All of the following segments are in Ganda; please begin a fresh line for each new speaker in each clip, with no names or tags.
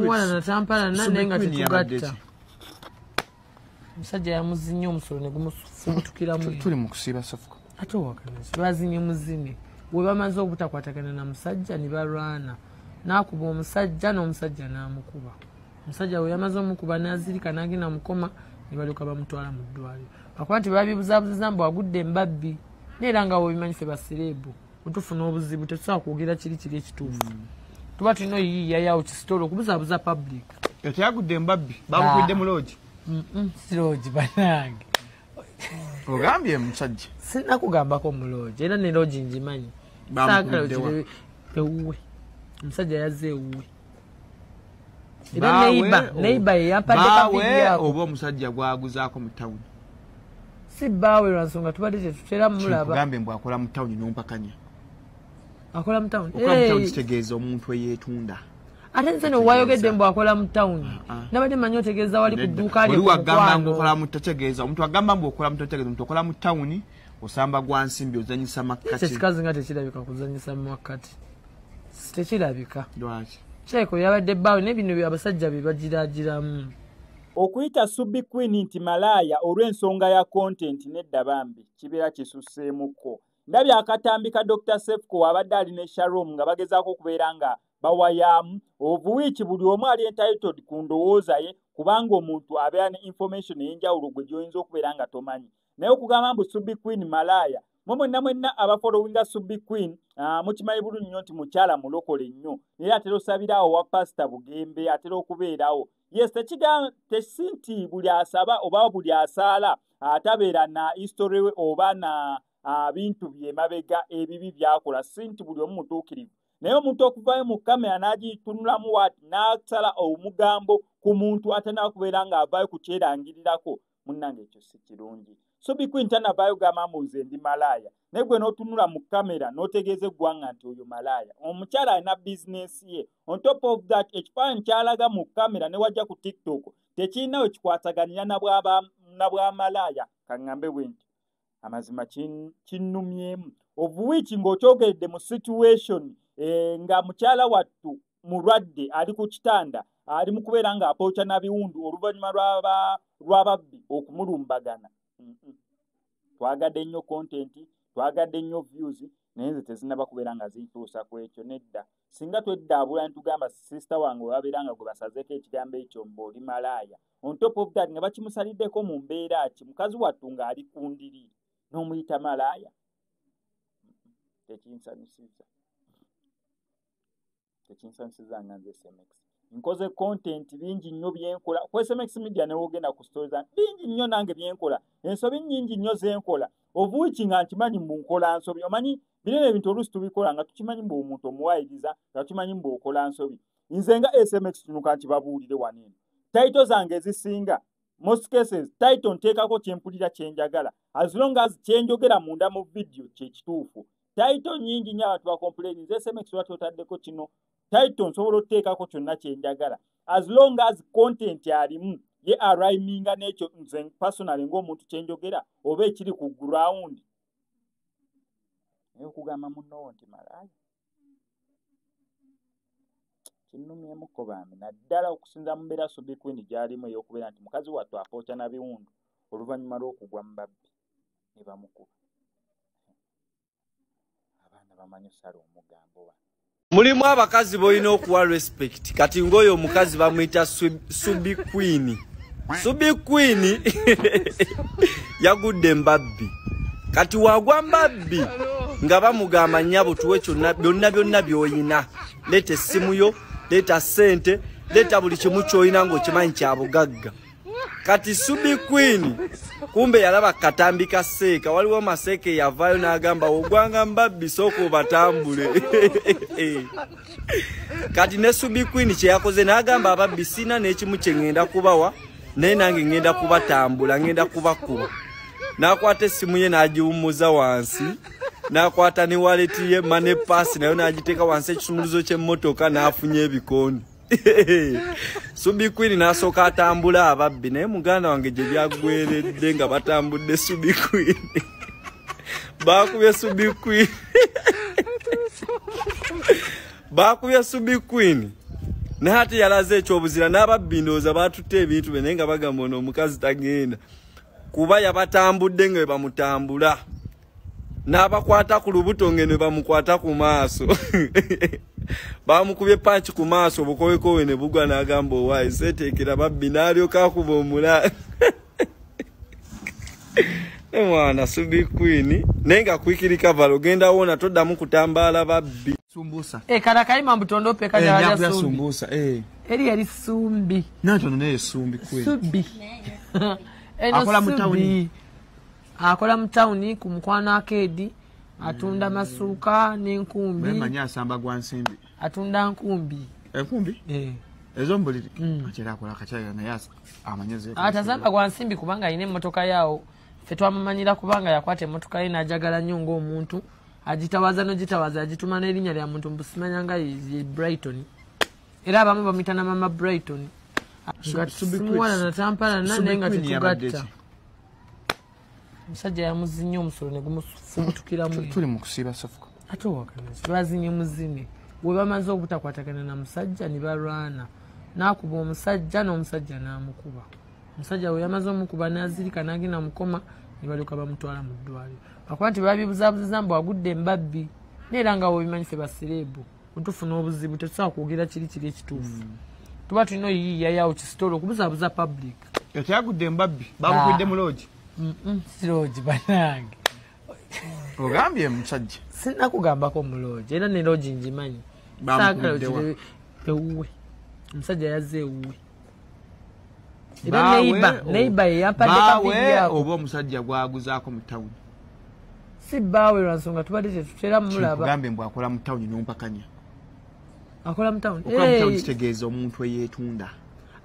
Mwana natampala nane nga tetugatta. Musajja yamuzinye omusolo ne gumufubutukira mu.
Tuli mu kusiba safuko.
Ate wakanasi. Bazinye muzine. Bwe bamaze obutakwatagana na musajja ne balwana. Nakuba omusajja n'omusajja n'amukuba. Musajja we yamaze omukuba n'azirika n'agenda mukoma ne balyoka bamutwala mu ddwaliro. Akwati babibuzaabuziza mbu agudde mbabbi. Neera nga obimanyi ffe basireebu. Utufuna obuzibu tetusobola kwogera kiri ekituufu. Tuba tulina oyiiya yawo kisitolo okubuzaabuza public.
Teyagudde mbabbi bamukwidde mu loogi.
Si loogi banange.
Ogambye musajja.
Sina kugambako mu loogi era ne loogi ngimanyi.
Bamukuddewa.
Ewuwe. Omusajja yazze ewuwe. Era neiba ye yampadde
bawe oba omusajja gwaguzaako mu tawuni.
Si bawe lwansonga tubadde tetutera mulaba.
Kugambye mbu akola mu tawuni n'ompakanya.
Akola mu tawuni.
Akola mu tawuni kitegeeza omuntu eyeetunda.
Ate nze no wayogedde mbu akola mu tawuni. Nabadde manyi otegeeza wali ku dduuka lye.
Wagamba mbu okola mu tategeeza omuntu agamba mbu okola mu tategeeza omuntu okola mu tawuni osamba gwa nsimbi ozanyisa makkati.
Ekikazi nga tekirabika kuzanyisa makkati. Tekirabika.
Lwaki?
Kyeko yabadde bawe n'ebino abasajja be bagiraagiramu.
Okuyita Subi Queen nti malaaya olw'ensonga ya content nedda bambi kibeera kisusseemuko. Ndabye akatambi ka Dr. Sefko abadde ali ne Sharon nga bagezaako okubeera nga bawayamu obuwiiki buli omu ali entitled ku ndowooza ye kubanga omuntu abeera ne information ey'enjawulo gwe gy'oyinza okubeera nga tomanyi. Naye okugamba mbu Subi Queen malaaya mwenna abafollowinga Subi Queen mukimanyi bulungi nnyo nti mukyala mulokole nnyo era atera osabirawo wa Pastor Bugembe atera okubeerawo. Yes, tesinti buli asaba oba buli asaala atabeera na history we oba na bintu byemabega ebibi byakola sinti buli omu mutuukirivu. Naye omuntu okuvayo mu kamera n'agitunulamu waati n'asala omugambo ku muntu atanaakubeera ng'avaayo ku kyerangirirako munnange ekyo si kirungi. Subi Queen tanavaayo gamba mbu nze ndi malaaya naye gwe n'otunula mu kamera n'otegeeza eggwanga nti oyo malaaya. Omukyala alina bizinesi ye. On top of that ekifaananyi kyalaga mu kamera ne wajja ku TikTok tekirina we kikwataganira na bwamalaaya kaŋŋambe bwe nti amazima kinnumyemu. Obuwiiki ng'okyogeredde mu situation nga mukyala wattu mulwadde ali ku kitanda ali mu kubeera ng'apookya na biwundu oluvannyuma lw'ababbi okumulumbagana. Twagadde nnyo content, twagadde nnyo views, naye nze tezinnaba kubeera nga zituusa ku ekyo nedda. Singa tweddaabula ne tugamba sister wange wabeera nga gwe basazeeko ekigambo ekyo mbu oli malaaya. On top of that nga bakimusaliddeko mu mbeera ki mukazi wattu ng'ali ku ndiri n'omuyita malaaya. Tekinsanyusiza nga nze SMX. Nkoze content bingi nnyo byenkola ku SMX media ne wogenda ku stories bingi nnyo nange byenkola ensobi nnyingi nnyo zenkola obuwiiki nga nkimanyi mbu nkola nsobi omanyi binene ebintu oluusi tubikola nga tukimanyi mbu omuntu omuwayiriza nga tukimanyi mbu okola nsobi. Nze nga SMX tunuka nkibabuulire waneeno taito zange ezisinga most cases taito nteekako kyempulira kyenjagala as long as kyenjogera munda mu video kyekituufu. Taito nnyingi nnyo abantu bakomplaini nze SMX lwaki otaddeko kino taito nsobola oteekako kyonna kyenjagala as long as content alimu ye arriminga n'ekyo nze personally ng'omuntu kyenjogera oba ekiri ku ground. Naye okugamba munnowo nti malaaya kinnumyemuko baami naddala okusinza mu mbeera Subi Queen gy'alimu ey'okubeera nti mukazi wattu apookya na biwundu oluvannyuma lw'okugwa mu babbi ne bamukuba. Abaana bamanyi osala omugambo wa
mulimu abakazi boyina okuwa respect kati ng'oyo omukazi bamuyita Subi Queen. Subi Queen yagudde mbabbi kati wagwa mbabbi nga bamugamba nnyabo tuwe byonna by'oyina leeta essimu yo leeta ssente leeta buli kimu ky'oyina ng'okimanyi kya bugagga. Kati Subi Queen kumbe yalaba katambi ka seeka waliwo maseeke yavaayo n'agamba ogwanga mbabbi sooka obatambule. Kati ne Subi Queen kye yakoze n'agamba ababbi sina n'ekimu kye ŋŋenda kubawa naye nange ŋŋenda kubatambula ŋŋenda kubakuba. N'akwata essimu ye n'agiwummuza wansi n'akwata ne waleti ye mane paasi nayo n'agiteeka wansi ekisumuluzo ky'emmotoka n'afunya ebikondi. Subi Queen n'asooka atambula ababbi naye muganda wange gye byagweredde nga batambudde Subi Queen. Baakubye Subi Queen. Baakubye Subi Queen naye ate yalaze ekyobuzira n'ababbindooza baatutte ebintu be naye nga bagamba ono omukazi tagenda kuba yabatambudde nga bwe bamutambula n'abakwata ku lubuto ngeno bamukwata ku maaso bamukubye panchi ku maaso obukowekowe ne bugwa n'agamba owaayi seeteekera babbi n'alyoka akuba omula mwana Subi Queen naye nga kwikirika valo ogenda wona toddamu kutambaala babbi
sumbusa
kala kayima mbutondo pe kaja ya
sumbusa
eri yali sumbi
nato ne sumbi Queen
Subi
akola mu town
akola mu town ku mukwana akedi atunda masuka n'enkumbi
manya asamba gwa nsimbi
atunda nkumbi
enkumbi ezo mbuliri akira akola kachaga na yasa amanyeze
atazamba gwa nsimbi kubanga ine motoka yao fetwamumanyira kubanga yakwate motoka ye najagala nnyo ng'omuntu agitawaza n'ogitawaza agituma n'erinnya lya muntu mbusimanyanga ye Brighton era abamu bamitana mama Brighton simuwana natampala nanne nga tetugatta musajja yamuzinye omusolo ne gumufubutukiramu
tuli mu kusiba safuka
ate wakana bazinye muzine we bamaze obutakwatagana na musajja ne balwana n'akuba omusajja n'omusajja n'amukuba musajja we yamaze omukuba n'azirika n'agenda mukoma ne balyoka bamutwala mu ddwaliro bakuba nti babibuzaabuziza mbu agudde embabbi neera nga webimanyi ffe basireebu otufuna obuzibu tetusobola kwogera kiri ekituufu tuba tulina oyiyiya yawo kisitolo okubuzaabuza public
yagudde embabbi bamukwidde mu loogi
si loogi banange
ogambye musajja
sinakugambako mu loogi era ne loogi ngimanyi saagala ewuwe omusajja yazze ewuwe era neiba yeyampadde kavidiyo
oba omusajja gwaguzaako mu tawuni
si bbaawe lwa nsonga tubadde tetutera mulaba
kugambye mbw akola mu tawuni n'ompakanya
akola mu tawuni
okola mu tawuni kitegeeza omuntu eyeetunda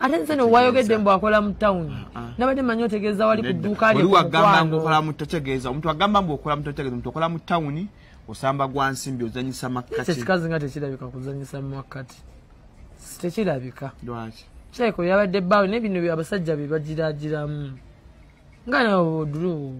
ate nze nowayogedde mbw akola mu tawuni nabadde manyi otegeeza wali ku dduuka lye
omuntu agamba mbw okola mu tegeeza omuntu okola mu tawuni osamba gwa nsimbi ozanyisa makkati
ekikazi nga tekirabika kuzanyisa makkati tekirabika
lwaki
kyeko yabadde bbaawe nebino abasajja be bagiragiramu nga nawe odulu